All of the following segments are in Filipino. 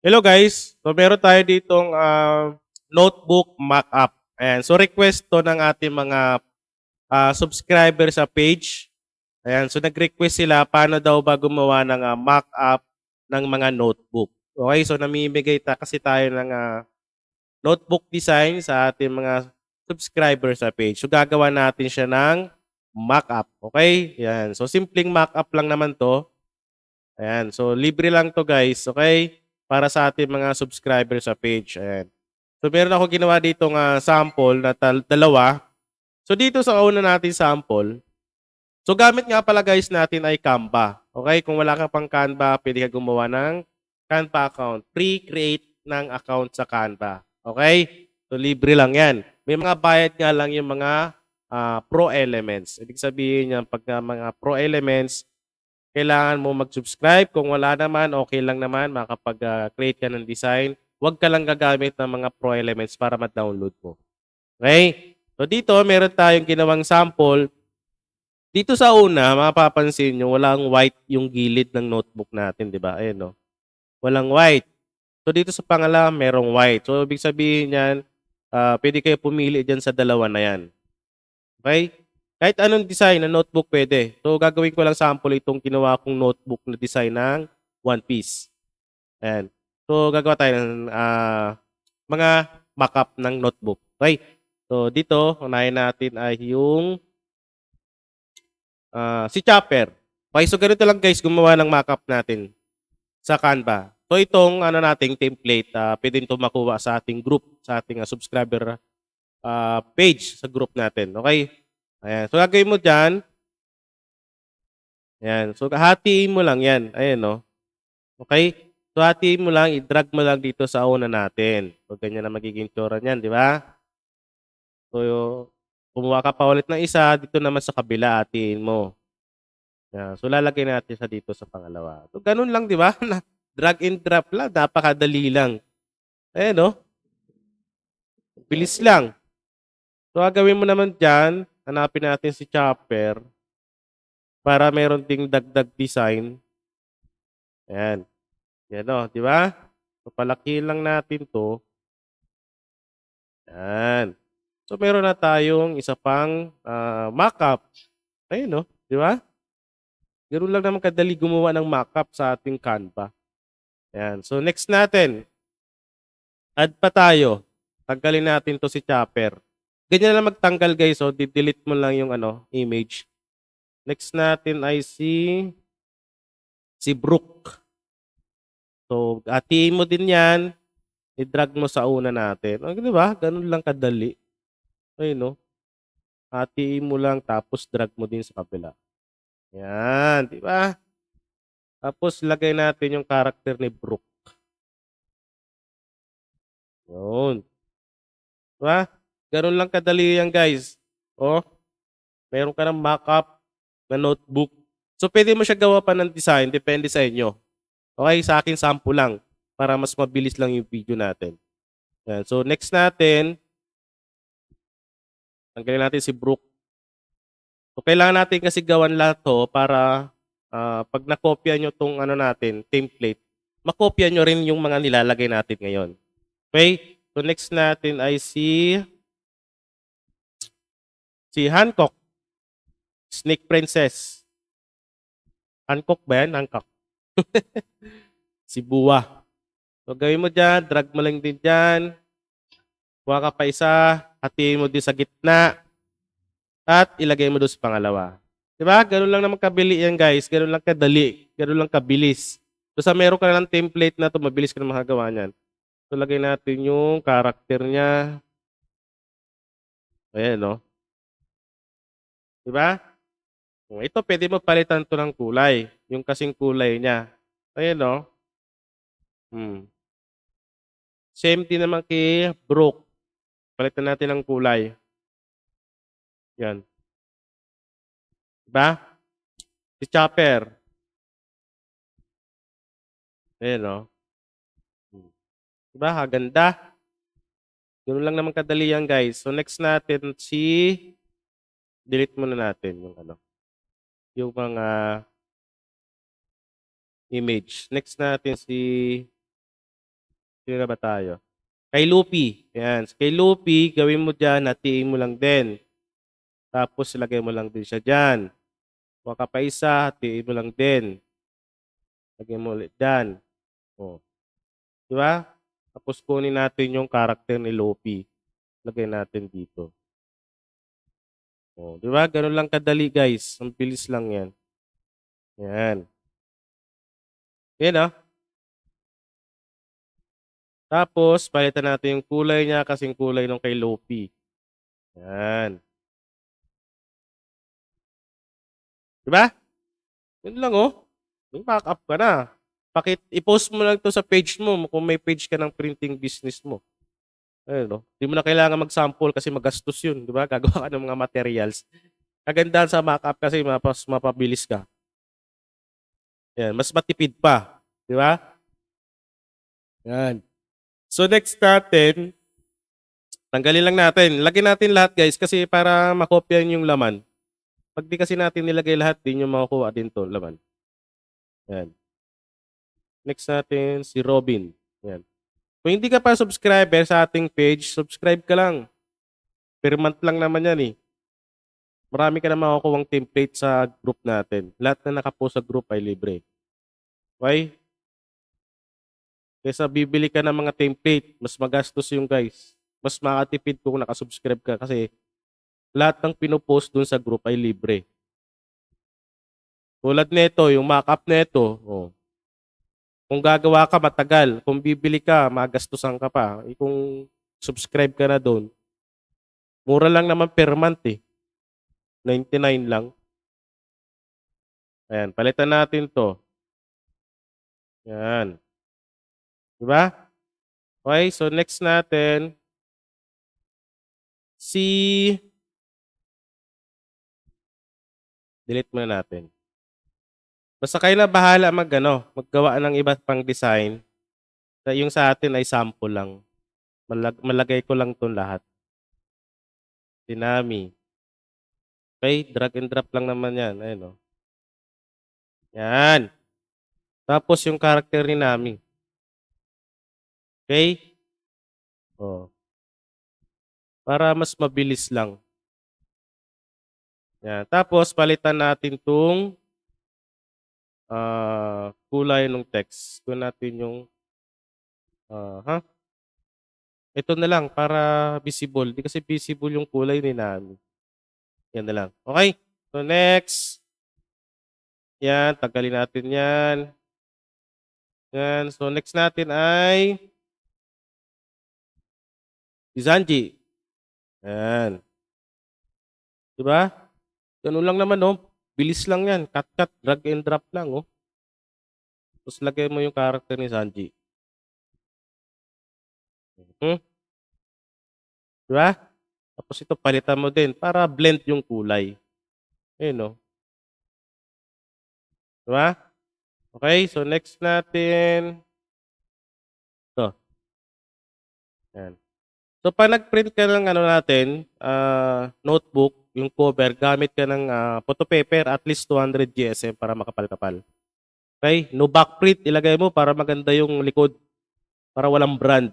Hello guys. So meron tayo ditong notebook mock-up. Ayan. So request to ng ating mga subscriber sa page. Ayan. So nag-request sila paano daw ba gumawa ng mock-up ng mga notebook. Okay. So namimigay kasi tayo ng notebook design sa ating mga subscriber sa page. So gagawa natin siya ng mock-up. Okay. Ayan. So simpleng mock-up lang naman to. Ayan. So, libre lang to guys. Okay? Para sa ating mga subscribers sa page. Ayan. So, meron ako ginawa dito sample na dalawa. So, dito sa una natin sample. So, gamit nga pala guys natin ay Canva. Okay? Kung wala ka pang Canva, pwede ka gumawa ng Canva account. Pre-create ng account sa Canva. Okay? So, libre lang yan. May mga bayad nga lang yung mga pro elements. Ibig sabihin yan, pag mga pro elements, kailangan mo mag-subscribe. Kung wala naman, okay lang naman, makapag-create ka ng design. Huwag ka lang gagamit ng mga pro elements para ma-download mo. Okay? So dito, meron tayong ginawang sample. Dito sa una, mapapansin nyo, walang white yung gilid ng notebook natin, di ba? Ayan, no? Walang white. So dito sa pangalawa, merong white. So ibig sabihin yan, pwede kayo pumili dyan sa dalawa na yan. Okay? Kahit anong design na notebook pwede. So, gagawin ko lang sample itong ginawa kong notebook na design ng One Piece. Ayan. So, gagawa tayo ng mga mock-up ng notebook. Okay? So, dito, unahin natin ay yung si Chopper. Okay, so ganito lang guys, gumawa ng mock-up natin sa Canva. So, itong nating template, pwede ito makuha sa ating group, sa ating subscriber page sa group natin. Okay? Ayan. So, gagawin mo dyan. Ayan. So, hatiin mo lang yan. Ayan, no? Okay? So, hatiin mo lang, i-drag mo lang dito sa una natin. So, ganyan na magiging tsura niyan, di ba? So, kumuha ka pa ulit ng isa, dito naman sa kabila, hatiin mo. Ayan. So, lalagay natin sa dito sa pangalawa. So, ganun lang, di ba? Drag and drop lang. Napakadali lang. Ayan, no? Bilis lang. So, gagawin mo naman dyan, hanapin natin si Chopper para meron ding dagdag design. Ayan. Yan o, di ba? So, palakihin lang natin to. Yan. So, meron na tayong isa pang mock-up. Ayun, no? Di ba? Ganun lang naman kadali gumawa ng mock-up sa ating Canva. Yan. So, next natin. Add pa tayo. Tanggalin natin to si Chopper. Ganyan lang magtanggal guys. So, delete mo lang yung image. Next natin ay si Brooke. So, hatiin mo din yan. I-drag mo sa una natin. O, di ba? Ganun lang kadali. Ayun, no? Hatiin mo lang tapos drag mo din sa kabila. Yan, di ba? Tapos lagay natin yung character ni Brooke. Yun. Di ba? Ganun lang kadali yan, guys. O, meron ka ng mock-up na notebook. So, pwede mo siya gawa pa ng design. Depende sa inyo. Okay, sa akin sample lang para mas mabilis lang yung video natin. Yan. So, next natin, tanggalin natin si Brooke. So, kailangan natin kasi gawan lahat to para pag nakopya nyo tong natin, template, makopya nyo rin yung mga nilalagay natin ngayon. Okay? So, next natin ay si Hancock. Snake Princess. Hancock ba yan? Hancock. Si Buwa. So, gawin mo dyan. Drag mo lang din dyan. Kuha ka pa isa. Hatiin mo din sa gitna. At ilagay mo doon sa pangalawa. Diba? Ganun lang naman kabili yan guys. Ganun lang kadali. Ganun lang kabilis. So, sa meron ka na ng template na to, mabilis ka na makagawa niyan. So, lagay natin yung character niya. Ayan, no? Diba? Ito, pwede mo palitan to ng kulay. Yung kasing kulay niya. Ayan, no? Same din naman kay Brooke. Palitan natin ng kulay. Yan. Diba? Si Chopper. Ayan, no? Diba? Ganda. Yun lang naman kadali yan, guys. So, next natin, delete muna natin yung yung mga image. Next natin Sino na ba tayo? Kay Lupi. Ayan. Kay Lupi, gawin mo dyan, hatiin mo lang din. Tapos, lagay mo lang din siya dyan. Kuha ka pa isa, hatiin mo lang din. Lagay mo ulit dyan. O. Di ba? Tapos, kunin natin yung karakter ni Lupi. Lagay natin dito. O. Di ba? Ganun lang kadali, guys. Ang bilis lang yan. Ayan. Yan, ah. Tapos, palitan natin yung kulay niya kasing kulay nung kay Lupi. Yan. Diba? Yun lang, oh. May backup ka na. I-post mo lang to sa page mo kung may page ka ng printing business mo. Ayun, no? Hindi mo na kailangan mag-sample kasi magastos yun. Diba? Gagawa ka ng mga materials. Kagandahan sa mock-up kasi mapabilis ka. Yan. Mas matipid pa. Diba? Yan. So, next natin, tanggalin lang natin. Lagyan natin lahat, guys, kasi para makopyahan yung laman. Pag di kasi natin nilagay lahat, di nyo makukuha din to laman. Yan. Next natin, si Robin. Yan. Kung hindi ka pa subscriber sa ating page, subscribe ka lang. Per month lang naman yan eh. Marami ka na makukuha template sa group natin. Lahat na nakapost sa group ay libre. Okay? Kaysa bibili ka ng mga template, mas magastos yung guys. Mas makatipid kung nakasubscribe ka kasi lahat ng pinopost dun sa group ay libre. Tulad nito, yung mock-up nito, oh. Kung gagawa ka, matagal. Kung bibili ka, magastusan ka pa. Kung subscribe ka na doon, mura lang naman per month eh. 99 lang. Ayan, palitan natin to. Ayan. Diba? Okay, so next natin, delete muna natin. Basta kayo na bahala maggawa ng iba't pang design. Yung sa atin ay sample lang. Malagay ko lang itong lahat. Dinami. Okay, drag and drop lang naman yan. Ayun, oh. Yan. Tapos yung character ni Nami. Okay? Oh. Para mas mabilis lang. Yan. Tapos, palitan natin itong kulay ng text. Kunin natin yung ito na lang para visible. Di kasi visible yung kulay ni Nami. Yan na lang. Okay? So, next. Yan. Tanggalin natin yan. Yan. So, next natin ay si Sanji. Yan. Diba? Ganun lang naman, oh. Bilis lang yan. Cut, drag and drop lang, oh. Tapos lagay mo yung character ni Sanji. Diba? Tapos ito, palitan mo din para blend yung kulay. Ayun, oh. Diba? Okay, so next natin. Ito. Yan. So, pag nag-print ka ng natin, notebook, yung cover, gamit ka ng photo paper, at least 200 GSM para makapal-kapal. Okay? No backprint, ilagay mo para maganda yung likod. Para walang brand.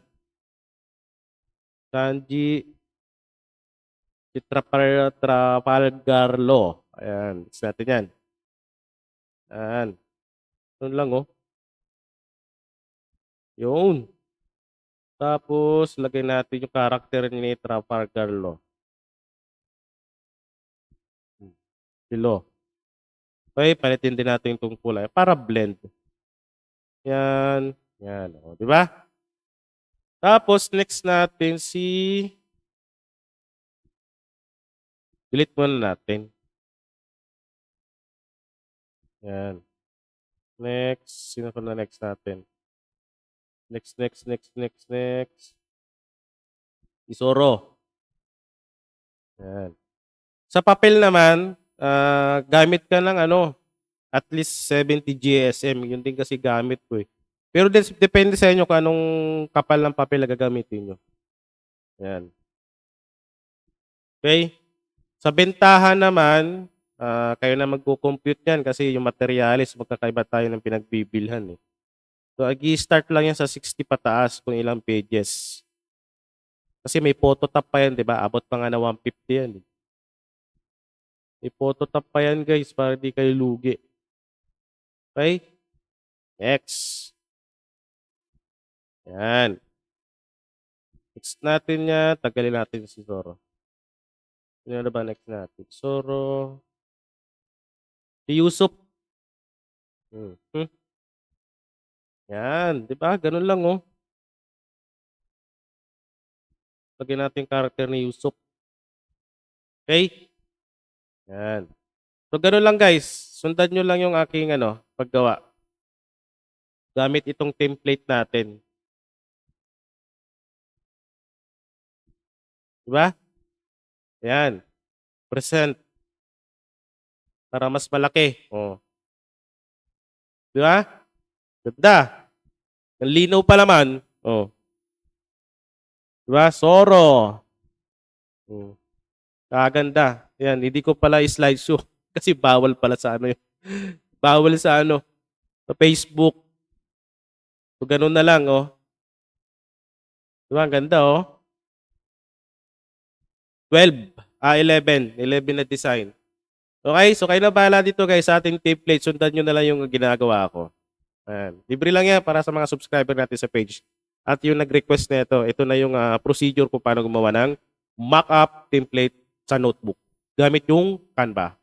Sanji Trafalgar Law. Ayan. Gusto natin yan. Ayan. Yun lang, oh. Yun. Tapos, lagay natin yung character ni Trafalgar Law. Silo. Okay, palitin din natin itong kulay para blend. Yan. Yan. O, di ba? Tapos, next natin delete muna natin. Yan. Next. Sino pa na next natin? Next. Isoro. Yan. Sa papel naman, gamit ka ng at least 70 GSM. Yun din kasi gamit ko eh. Pero depende sa inyo kung anong kapal ng papel na gagamitin nyo. Yan. Okay? Sa bentahan naman, kayo na magko-compute yan kasi yung materialis, magkakaiba tayo ng pinagbibilhan eh. So, ag-start lang yan sa 60 pataas kung ilang pages. Kasi may Photoshop pa yan, di ba? Abot pa nga na 150 yan. May Photoshop pa yan, guys, para di kayo lugi. Okay? Next. Yan. Next natin yan. Tagalin natin si Zoro. Ano na ba next natin? Zoro. Si Yusuf. Yan. Di ba? Ganun lang, oh. Lagyan natin yung character ni Yusuf. Okay? Yan. So, ganun lang, guys. Sundan nyo lang yung aking paggawa. Gamit itong template natin. Diba? Yan. Present. Para mas malaki. Oh. Diba? Ganda. Ang linaw pa naman. Oh. Diba? Zoro. Oh. Kaganda. Yan. Hindi ko pala i-slideshow. Kasi bawal pala sa yun. Bawal sa sa Facebook. So, ganun na lang, oh. Diba? Ang ganda, oh. 11 na design. Okay, so kayo na bahala dito guys sa ating template. Sundan nyo na lang yung ginagawa ko. Ayan. Libre lang yan para sa mga subscriber natin sa page. At yung nag-request na ito na yung procedure kung paano gumawa ng mock-up template sa notebook. Gamit yung Canva.